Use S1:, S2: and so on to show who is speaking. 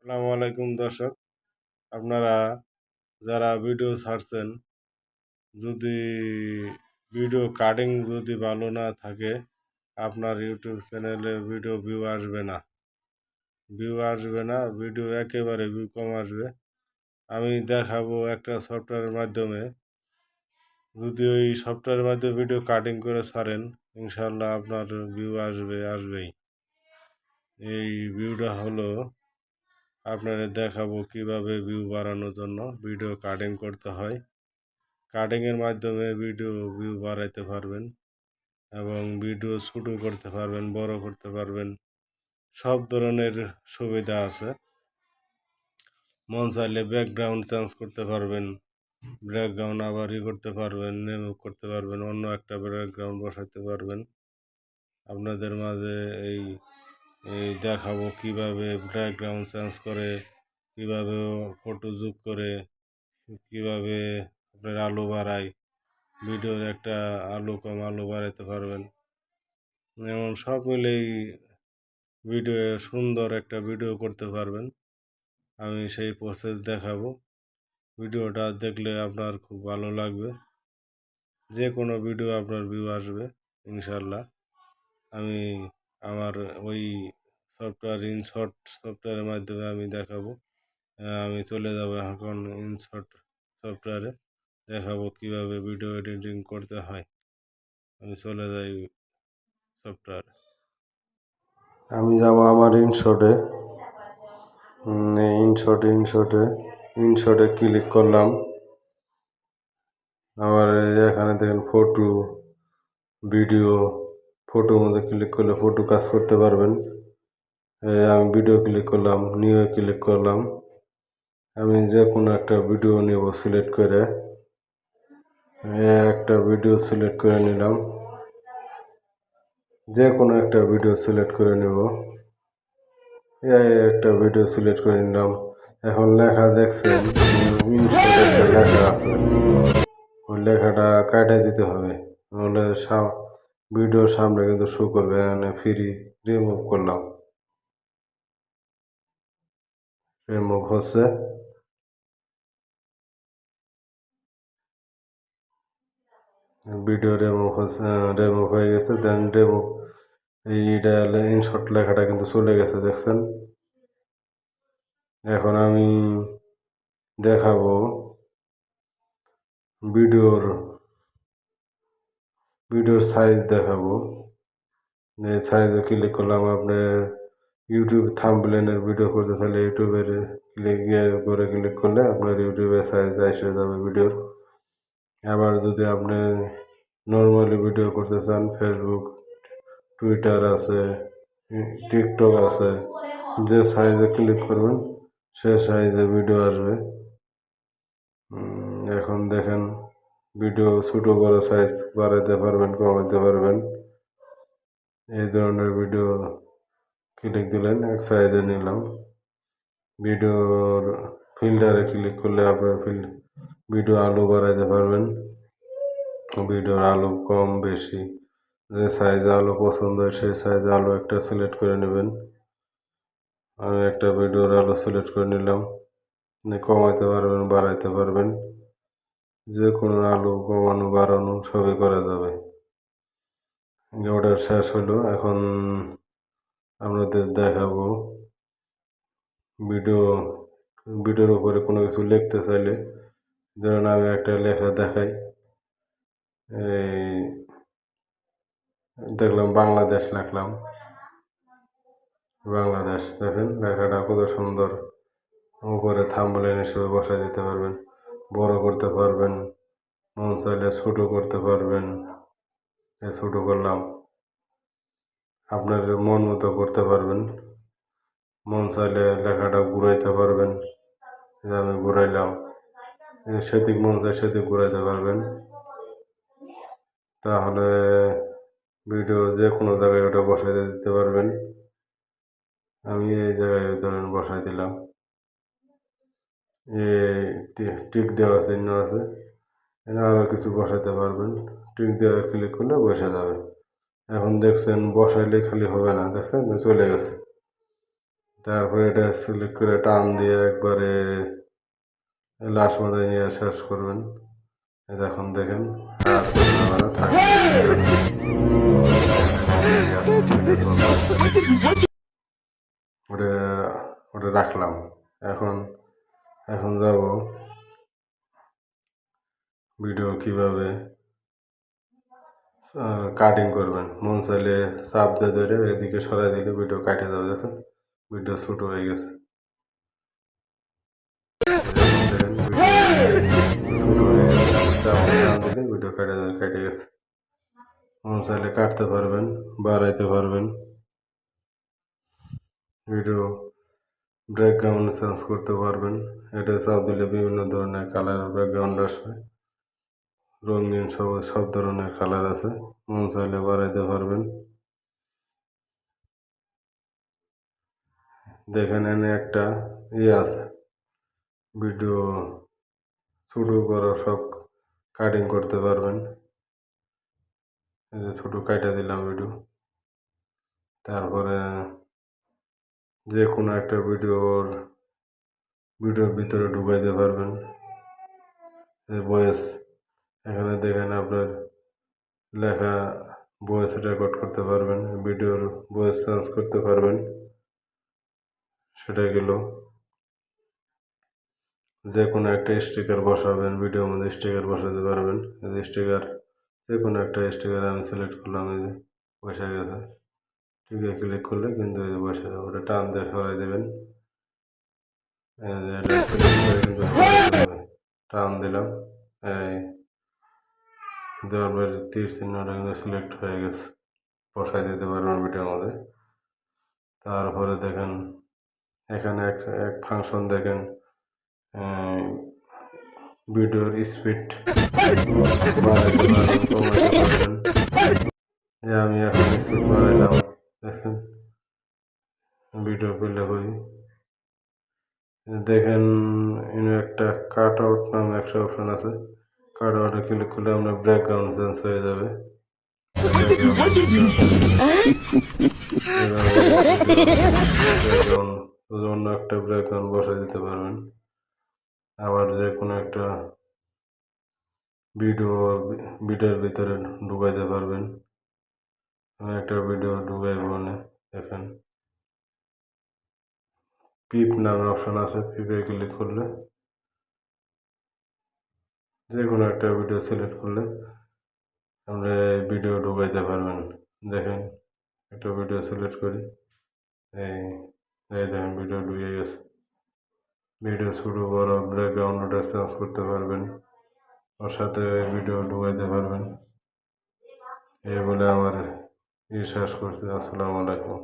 S1: আসসালামু আলাইকুম দর্শক, আপনারা যারা ভিডিও ছাড়ছেন, যদি ভিডিও কাটিং যদি ভালো না থাকে, আপনার ইউটিউব চ্যানেলে ভিডিও আসবে না, ভিডিও একেবারে ভিউ কম আসবে। আমি দেখাবো একটা সফটওয়্যারের মাধ্যমে, যদি ওই সফটওয়্যারের মাধ্যমে ভিডিও কাটিং করে ছাড়েন, ইনশাল্লাহ আপনার ভিউ আসবেই। এই ভিউটা হলো আপনাদের দেখাবো কিভাবে ভিউ বাড়ানোর জন্য ভিডিও কাটিং করতে হয়। কাটিংয়ের মাধ্যমে ভিডিও ভিউ বাড়াইতে পারবেন এবং ভিডিও ছোটো করতে পারবেন, বড় করতে পারবেন, সব ধরনের সুবিধা আছে। মন চাইলে ব্যাকগ্রাউন্ড চেঞ্জ করতে পারবেন, ব্যাকগ্রাউন্ড আবার করতে পারবেন, রিমুভ করতে পারবেন, অন্য একটা ব্যাকগ্রাউন্ড বসাতে পারবেন। আপনাদের মাঝে এই এই দেখাবো কিভাবে ব্যাকগ্রাউন্ড চেঞ্জ করে, কিভাবে ফটো যোগ করে, কিভাবে আপনার আলো বাড়ায়, ভিডিওর একটা আলো কম আলো বাড়াতে পারবেন। যেমন সব মিলেই ভিডিও সুন্দর একটা ভিডিও করতে পারবেন। আমি সেই প্রসেস দেখাবো। ভিডিওটা দেখলে আপনার খুব ভালো লাগবে। যে কোনো ভিডিও আপনার ভিউ আসবে ইনশাল্লাহ। আমি আমার ওই ইনশট সফটওয়্যারের মাধ্যমে আমি দেখাবো। আমি চলে যাব এখন ইনশট সফটওয়্যারে, দেখাবো কিভাবে ভিডিও এডিটিং করতে হয়। আমি চলে যাই সফটওয়্যারে। আমি যাব আমার ইনশটে ক্লিক করলাম। আবার এখানে দেখেন ভিডিও, ফটোর মধ্যে ক্লিক করলে ফটো কাজ করতে পারবেন। আমি ভিডিও ক্লিক করলাম, নিউ ক্লিক করলাম। আমি যে কোনো একটা ভিডিও নেব সিলেক্ট করে, একটা ভিডিও সিলেক্ট করে নিলাম। যে কোনো একটা ভিডিও সিলেক্ট করে নেব। একটা ভিডিও সিলেক্ট করে নিলাম। এখন লেখা দেখছেন, ইনশটে একটা লেখা আছে, ওই লেখাটা কাটিয়ে দিতে হবে, নাহলে ভিডিওর সামনে কিন্তু শো করবে। এখানে ফ্রি রিমুভ করলাম, রিমুভ হচ্ছে। ভিডিও রিমুভ হয়ে গেছে। দেন এইটা ইনশট লেখাটা কিন্তু চলে গেছে, দেখছেন। এখন আমি দেখাবো ভিডিওর সাইজ দেখাবো। এই সাইজে ক্লিক করলাম। আপনার ইউটিউব থাম্বনেইলের ভিডিও করতে চাইলে ইউটিউবের ক্লিক করলে আপনার ইউটিউবের সাইজ এসে যাবে ভিডিওর। আবার যদি আপনি নর্মালি ভিডিও করতে চান, ফেসবুক, টুইটার আছে, টিকটক আছে, যে সাইজে ক্লিক করবেন সে সাইজে ভিডিও আসবে। এখন দেখেন ভিডিও ছোটো বড় সাইজ বাড়াতে পারবেন, কমাতে পারবেন। এই ধরনের ভিডিও ক্লিক দিলেন, এক সাইজে নিলাম। ভিডিওর ফিল্টারে ক্লিক করলে আপনার ভিডিও আলো বাড়াইতে পারবেন। ভিডিওর আলো কম বেশি, যে সাইজে আলো পছন্দ হয় সেই সাইজে আলো একটা সিলেক্ট করে নেবেন। আমি একটা ভিডিওর আলো সিলেক্ট করে নিলাম। কমাইতে পারবেন, বাড়াইতে পারবেন, যে কোনো আলো কমানো বাড়ানো সবই করা যাবে। অর্ডার শেষ হলো। এখন আপনাদের দেখাবো ভিডিওর উপরে কোনো কিছু লিখতে চাইলে, ধরুন আমি একটা লেখা দেখাই। এই দেখলাম বাংলাদেশ, লিখলাম বাংলাদেশ। দেখেন লেখাটা কত সুন্দর, উপরে থাম্বনেইল হিসেবে বসায় দিতে পারবেন, বড় করতে পারবেন, মন চাইলে ছোটো করতে পারবেন। ছোটো করলাম, আপনার মন মতো করতে পারবেন। মন চাইলে লেখাটা ঘুরাইতে পারবেন, আমি ঘুরাইলাম। সেদিক মন চাই সেদিক ঘুরাইতে পারবেন। তাহলে ভিডিও যে কোনো জায়গায় ওটা বসাই দিতে পারবেন। আমি এই জায়গায় ধরেন বসাই দিলাম। টিক দেওয়া চিহ্ন আছে, আরও কিছু বসাতে পারবেন। টিক দেওয়া ক্লিক করলে বসে যাবে। এখন দেখছেন বসাইলে খালি হবে না, দেখছেন চলে গেছে। তারপরে এটা সিলেক্ট করে টান দিয়ে একবারে লাশ মাথায় নিয়ে শেষ করবেন। এই দেখুন দেখেন আর আমরা থাকবে ওটা ওটা রাখলাম। এখন এখন যাব ভিডিও কিভাবে কাটিং করবেন। মন চাইলে চাপ দিয়ে ধরে এদিকে সরাই দিলে ভিডিও কাটে যাবে, দেখুন ভিডিও ছোট হয়ে গেছে। দেখেন ছোট হয়ে গেছে, চাপ টান দিলে ভিডিও কেটে গেছে। মন চাইলে কাটতে পারবেন, বাড়াইতে পারবেন। ভিডিও ব্যাকগ্রাউন্ড চেঞ্জ করতে পারবেন। এটা চাপ দিলে বিভিন্ন ধরনের কালারের ব্যাকগ্রাউন্ড আসবে, রঙিন সব ধরনের কালার আছে। মন চাইলে বাড়াইতে পারবেন। দেখেন এনে একটা আছে ভিডিও ছোটো বড় সব কাটিং করতে পারবেন। এই যে ছোটো কাটা দিলাম ভিডিও। তারপরে যে কোনো একটা ভিডিওর ভিতরে ঢুকাইতে পারবেন। ভয়েস এখানে দেখেন আপনার লেখা ভয়েস রেকর্ড করতে পারবেন, ভিডিওর ভয়েস চেঞ্জ করতে পারবেন। সেটা গেল যে কোনো একটা স্টিকার বসাবেন, ভিডিওর মধ্যে স্টিকার বসাতে পারবেন। স্টিকার যে কোনো একটা স্টিকার আমি সিলেক্ট করলাম, এই যে বসে গেছে। ঠিকই ক্লিক করলে কিন্তু এই যে বসে যাবে, ওটা টান দিয়ে সরাই দেবেন। এটা সিলেক্ট করে কিন্তু টান দিলাম, এই দেওয়ার পরে তীর চিহ্নটা কিন্তু সিলেক্ট হয়ে গেছে, বসাই দিতে পারবেন ভিডিওর মধ্যে। তারপরে দেখেন এখানে এক ফাংশন দেখেন ভিডিওর স্পিড বাড়াইতে পারবেন, কমাইতে পারবেন। আমি এখন স্পিড বাড়াইলাম, দেখছেন ভিডিও প্লে করি। দেখেন এখানে একটা কাট আউট নামে একটা অপশন আছে, কাট আউটে ক্লিক করলে আপনার ব্যাকগ্রাউন্ড চেঞ্জ হয়ে যাবে। অন্য একটা ব্যাকগ্রাউন্ড বসাই দিতে পারবেন। আবার যে কোনো একটা ভিডিওর ভিতরে ঢুকাইতে পারবেন। আমি একটা ভিডিও ঢুকাইব, মানে দেখেন পিপ নামে অপশন আছে, পিপে ক্লিক করলে যে কোনো একটা ভিডিও সিলেক্ট করলে আমরা ভিডিও ঢুকাইতে পারবেন। দেখেন একটা ভিডিও সিলেক্ট করি, এই দেখেন ভিডিও ঢুকে গেছে। ভিডিও ছোটো বড় ব্যাকগ্রাউন্ড ওটা চেঞ্জ করতে পারবেন, ওর সাথে ভিডিও ঢুকাইতে পারবেন। এই বলে আমার শেষ করছি। আসসালামু আলাইকুম।